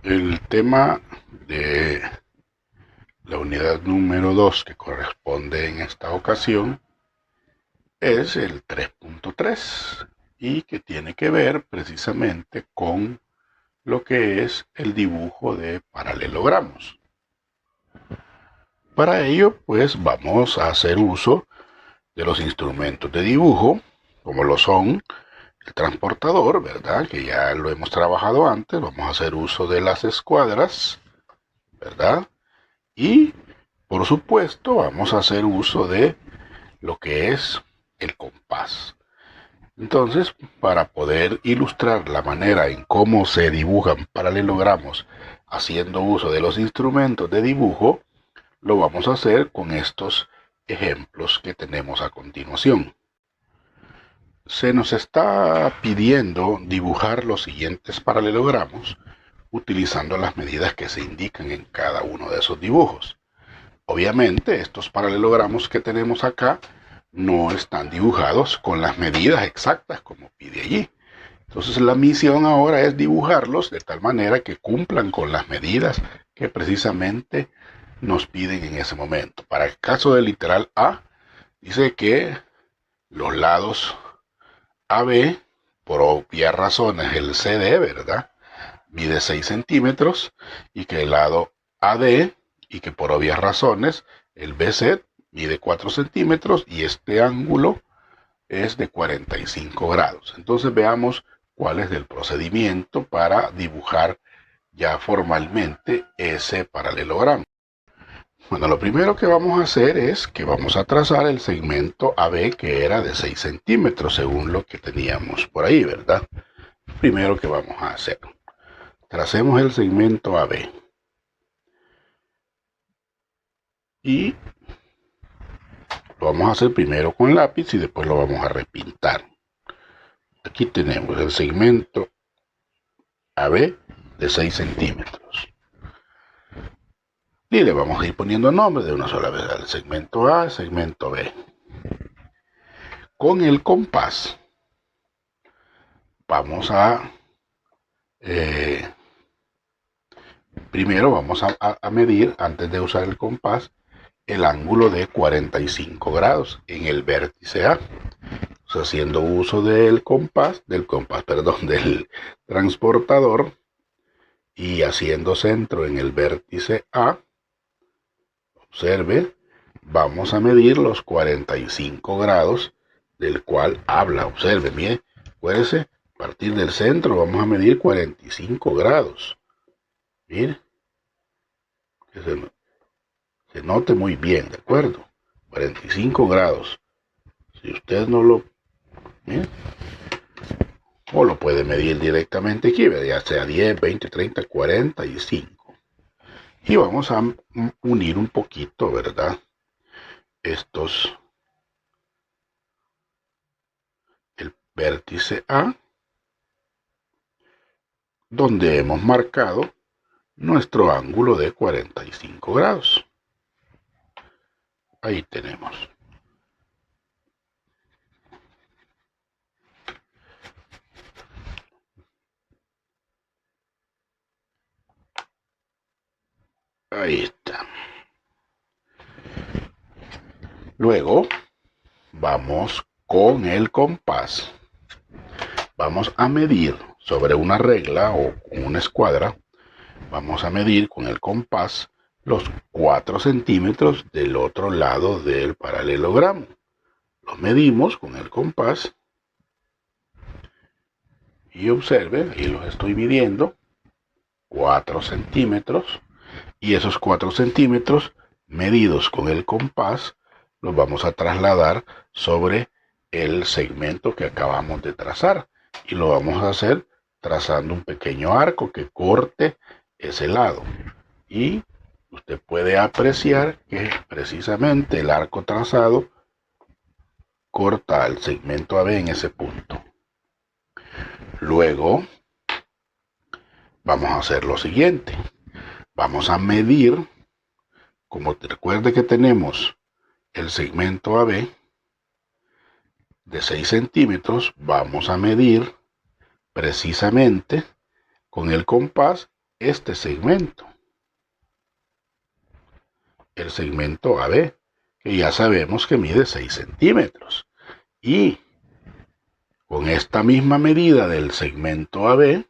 El tema de la unidad número 2 que corresponde en esta ocasión es el 3.3 y que tiene que ver precisamente con lo que es el dibujo de paralelogramos. Para ello, pues vamos a hacer uso de los instrumentos de dibujo, como lo son el transportador, ¿verdad? Que ya lo hemos trabajado antes. Vamos a hacer uso de las escuadras, ¿verdad? Y, por supuesto, vamos a hacer uso de lo que es el compás. Entonces, para poder ilustrar la manera en cómo se dibujan paralelogramos haciendo uso de los instrumentos de dibujo, lo vamos a hacer con estos ejemplos que tenemos a continuación. Se nos está pidiendo dibujar los siguientes paralelogramos utilizando las medidas que se indican en cada uno de esos dibujos. Obviamente, estos paralelogramos que tenemos acá no están dibujados con las medidas exactas como pide allí. Entonces la misión ahora es dibujarlos de tal manera que cumplan con las medidas que precisamente nos piden en ese momento. Para el caso del literal A, dice que los lados AB, por obvias razones el CD, ¿verdad? Mide 6 centímetros y que el lado AD y que por obvias razones el BC mide 4 centímetros y este ángulo es de 45 grados. Entonces veamos cuál es el procedimiento para dibujar ya formalmente ese paralelogramo. Bueno, lo primero que vamos a hacer es que vamos a trazar el segmento AB que era de 6 centímetros según lo que teníamos por ahí, ¿verdad? Primero que vamos a hacer. Tracemos el segmento AB. Y lo vamos a hacer primero con lápiz y después lo vamos a repintar. Aquí tenemos el segmento AB de 6 centímetros. Y le vamos a ir poniendo nombre de una sola vez al segmento A, segmento B. Con el compás vamos a primero vamos a medir, antes de usar el compás, el ángulo de 45 grados en el vértice A. O sea, haciendo uso del del transportador y haciendo centro en el vértice A, observe, vamos a medir los 45 grados del cual habla. Observe, mire, acuérdese, a partir del centro vamos a medir 45 grados. Mire, que se note muy bien, ¿de acuerdo? 45 grados. Si usted no lo... Mire, o lo puede medir directamente aquí, ya sea 10, 20, 30, 45. Y vamos a unir un poquito, ¿verdad? El vértice A, donde hemos marcado nuestro ángulo de 45 grados. Ahí tenemos. Ahí está. Luego vamos con el compás. Vamos a medir sobre una regla o con una escuadra. Vamos a medir con el compás los 4 centímetros del otro lado del paralelogramo. Los medimos con el compás y observe, ahí los estoy midiendo, 4 centímetros, y esos 4 centímetros medidos con el compás los vamos a trasladar sobre el segmento que acabamos de trazar y lo vamos a hacer trazando un pequeño arco que corte ese lado y usted puede apreciar que precisamente el arco trazado corta el segmento AB en ese punto. Luego vamos a hacer lo siguiente. Vamos a medir, como recuerde que tenemos el segmento AB de 6 centímetros, vamos a medir precisamente con el compás este segmento, el segmento AB, que ya sabemos que mide 6 centímetros. Y con esta misma medida del segmento AB,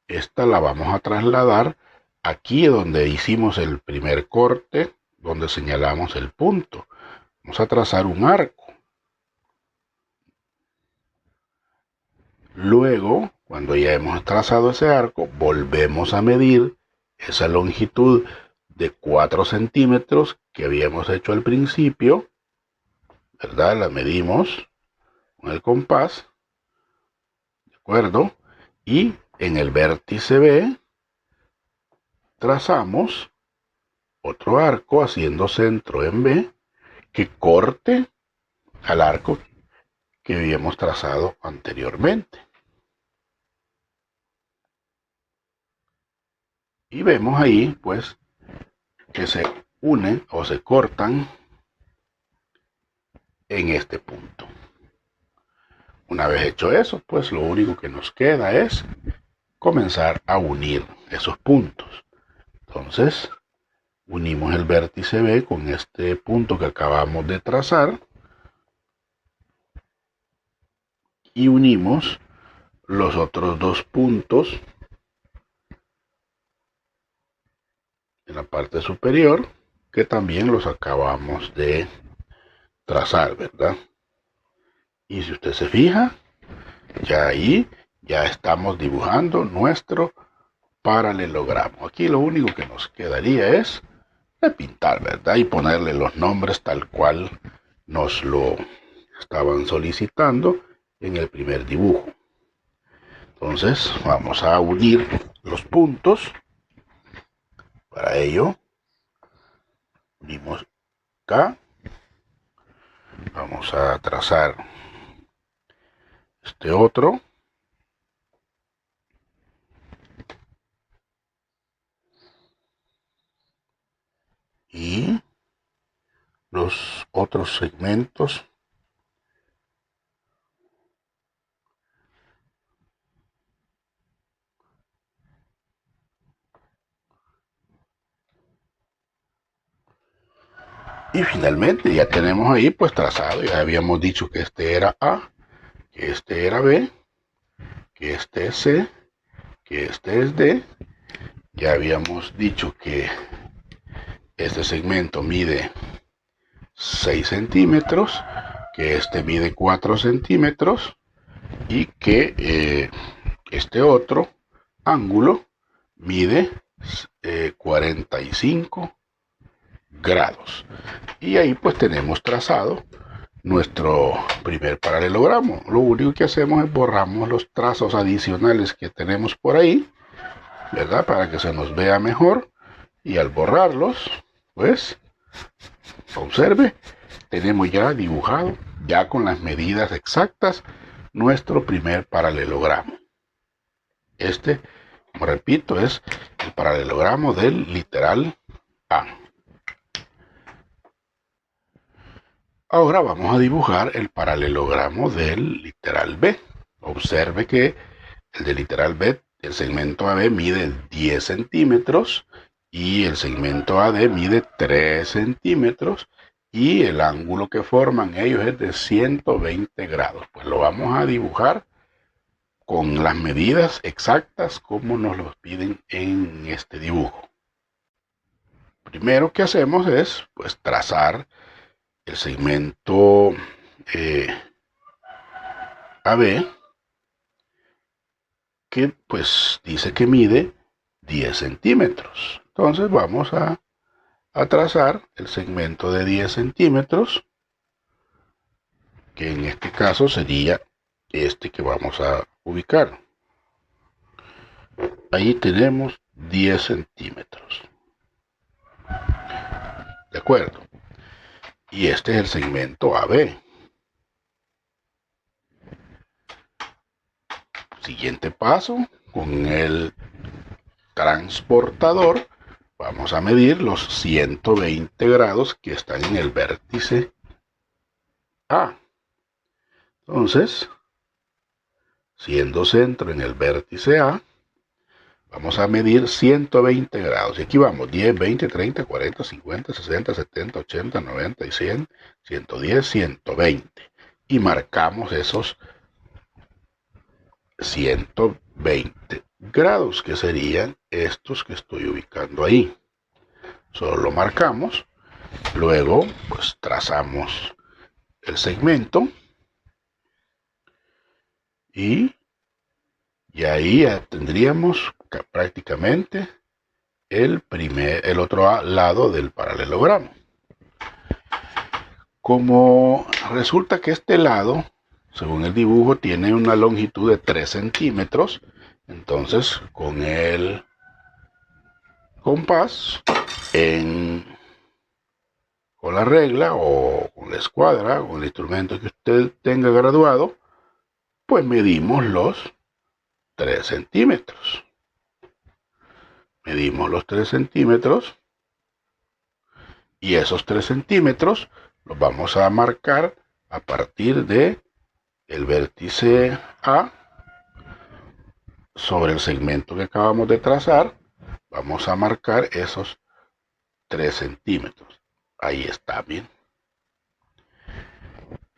esta la vamos a trasladar aquí donde hicimos el primer corte, donde señalamos el punto. Vamos a trazar un arco. Luego, cuando ya hemos trazado ese arco, volvemos a medir esa longitud de 4 centímetros que habíamos hecho al principio, ¿verdad? La medimos con el compás, ¿de acuerdo? Y en el vértice B trazamos otro arco haciendo centro en B que corte al arco que habíamos trazado anteriormente. Y vemos ahí, pues, que se unen o se cortan en este punto. Una vez hecho eso, pues lo único que nos queda es comenzar a unir esos puntos. Entonces, unimos el vértice B con este punto que acabamos de trazar y unimos los otros dos puntos en la parte superior que también los acabamos de trazar, ¿verdad? Y si usted se fija, ya ahí ya estamos dibujando nuestro paralelogramo. Aquí lo único que nos quedaría es pintar, ¿verdad? Y ponerle los nombres tal cual nos lo estaban solicitando en el primer dibujo. Entonces vamos a unir los puntos. Para ello unimos acá. Vamos a trazar este otro. Y los otros segmentos. Y finalmente ya tenemos ahí pues trazado, ya habíamos dicho que este era A, que este era B, que este es C, que este es D. Ya habíamos dicho que este segmento mide 6 centímetros, que este mide 4 centímetros y que este otro ángulo mide 45 grados. Y ahí pues tenemos trazado nuestro primer paralelogramo. Lo único que hacemos es borramos los trazos adicionales que tenemos por ahí, ¿verdad? Para que se nos vea mejor. Y al borrarlos, pues, observe, tenemos ya dibujado, ya con las medidas exactas, nuestro primer paralelogramo. Este, como repito, es el paralelogramo del literal A. Ahora vamos a dibujar el paralelogramo del literal B. Observe que el del literal B, el segmento AB mide 10 centímetros y el segmento AD mide 3 centímetros y el ángulo que forman ellos es de 120 grados. Pues lo vamos a dibujar con las medidas exactas como nos los piden en este dibujo. Primero que hacemos es pues trazar el segmento AB, que pues dice que mide 10 centímetros. Entonces vamos a trazar el segmento de 10 centímetros, que en este caso sería este que vamos a ubicar. Ahí tenemos 10 centímetros. ¿De acuerdo? Y este es el segmento AB. Siguiente paso, con el transportador vamos a medir los 120 grados que están en el vértice A. Entonces, siendo centro en el vértice A, Vamos a medir 120 grados. Y aquí vamos, 10, 20, 30, 40, 50, 60, 70, 80, 90 y 100, 110, 120. Y marcamos esos 120 grados, que serían estos que estoy ubicando ahí. Solo lo marcamos. Luego, pues trazamos el segmento. Y ahí ya tendríamos prácticamente el otro lado del paralelogramo. Como resulta que este lado, según el dibujo, tiene una longitud de 3 centímetros, entonces con el compás, con la regla o con la escuadra, con el instrumento que usted tenga graduado, pues medimos los 3 centímetros. Medimos los 3 centímetros y esos 3 centímetros los vamos a marcar a partir de el vértice A sobre el segmento que acabamos de trazar. Vamos a marcar esos 3 centímetros. Ahí está, bien.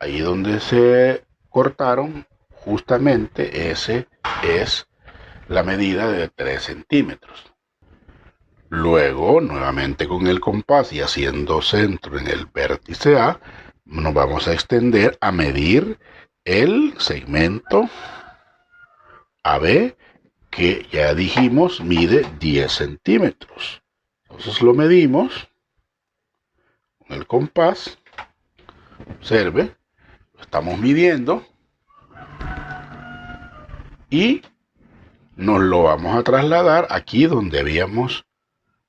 Ahí donde se cortaron, justamente ese es la medida de 3 centímetros. Luego, nuevamente con el compás y haciendo centro en el vértice A, nos vamos a extender a medir el segmento AB, que ya dijimos mide 10 centímetros. Entonces lo medimos con el compás. Observe, lo estamos midiendo y nos lo vamos a trasladar aquí donde habíamos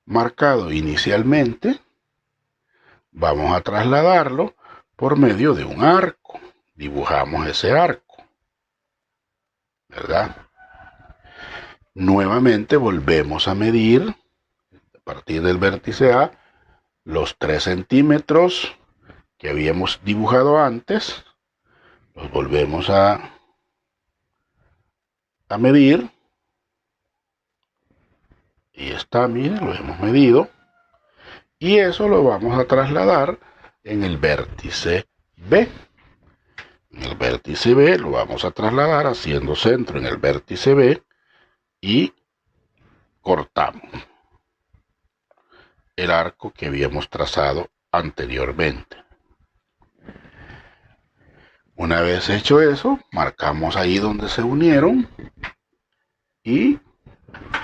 marcado inicialmente. Vamos a trasladarlo por medio de un arco. Dibujamos ese arco, ¿verdad? Nuevamente volvemos a medir a partir del vértice A los 3 centímetros que habíamos dibujado antes. Los volvemos a medir. Y está, miren, lo hemos medido. Y eso lo vamos a trasladar en el vértice B. En el vértice B lo vamos a trasladar haciendo centro en el vértice B y cortamos el arco que habíamos trazado anteriormente. Una vez hecho eso, marcamos ahí donde se unieron y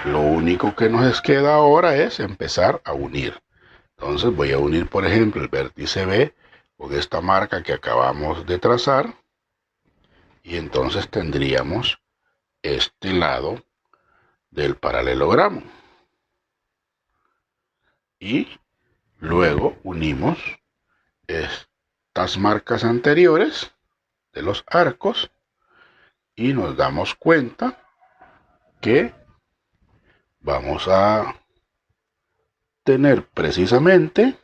lo único que nos queda ahora es empezar a unir. Entonces voy a unir, por ejemplo, el vértice B con esta marca que acabamos de trazar y entonces tendríamos este lado del paralelogramo. Y luego unimos estas marcas anteriores de los arcos y nos damos cuenta que vamos a tener precisamente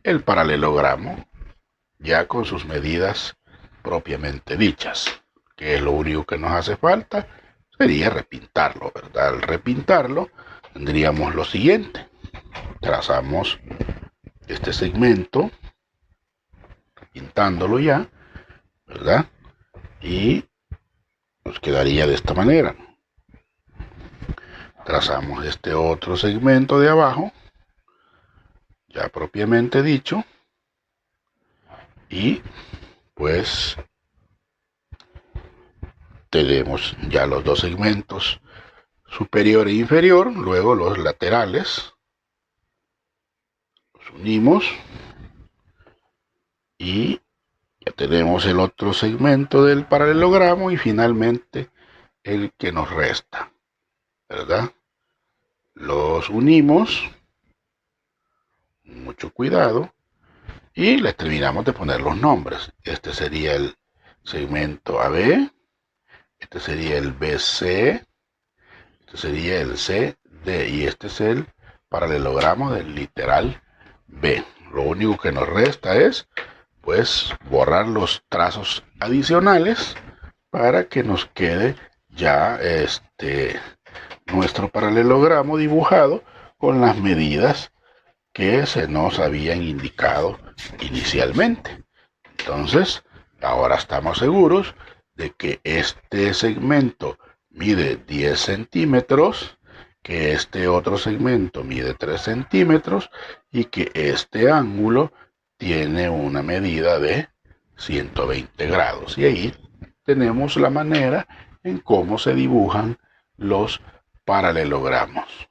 el paralelogramo ya con sus medidas propiamente dichas, que es lo único que nos hace falta, sería repintarlo, ¿verdad? Al repintarlo tendríamos lo siguiente: trazamos este segmento, pintándolo ya, ¿verdad? Y nos quedaría de esta manera. Trazamos este otro segmento de abajo, ya propiamente dicho, y pues tenemos ya los dos segmentos superior e inferior. Luego los laterales los unimos y ya tenemos el otro segmento del paralelogramo y finalmente el que nos resta, ¿verdad? Los unimos, mucho cuidado, y les terminamos de poner los nombres. Este sería el segmento AB, este sería el BC, este sería el CD y este es el paralelogramo del literal B. Lo único que nos resta es pues borrar los trazos adicionales para que nos quede ya nuestro paralelogramo dibujado con las medidas que se nos habían indicado inicialmente. Entonces, ahora estamos seguros de que este segmento mide 10 centímetros, que este otro segmento mide 3 centímetros y que este ángulo tiene una medida de 120 grados. Y ahí tenemos la manera en cómo se dibujan los paralelogramos.